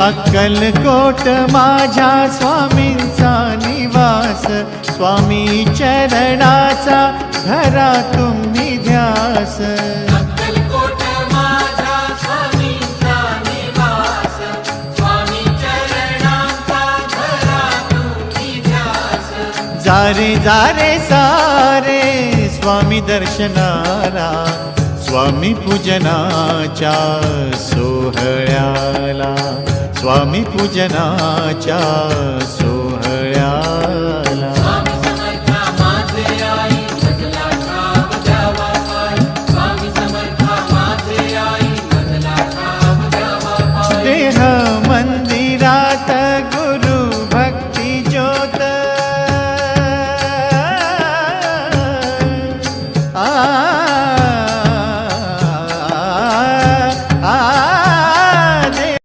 अक्कलकोट माझ्या स्वामींचा निवास, स्वामी चरणाचा धरा तुम्ही ध्यास. अक्कलकोट माझ्या स्वामींचा निवास, स्वामी चरणाचा धरा तुम्ही ध्यास. जारे जारे सारे स्वामी दर्शनाला, स्वामी पूजनाच्या सोहळ्याला, स्वामी पूजनाच्या सोहळ्याला. स्वामी समर्था माझे आई मजला ठाव द्यावा पाय, स्वामी समर्था माझे आई मजला ठाव द्यावा पाय. देह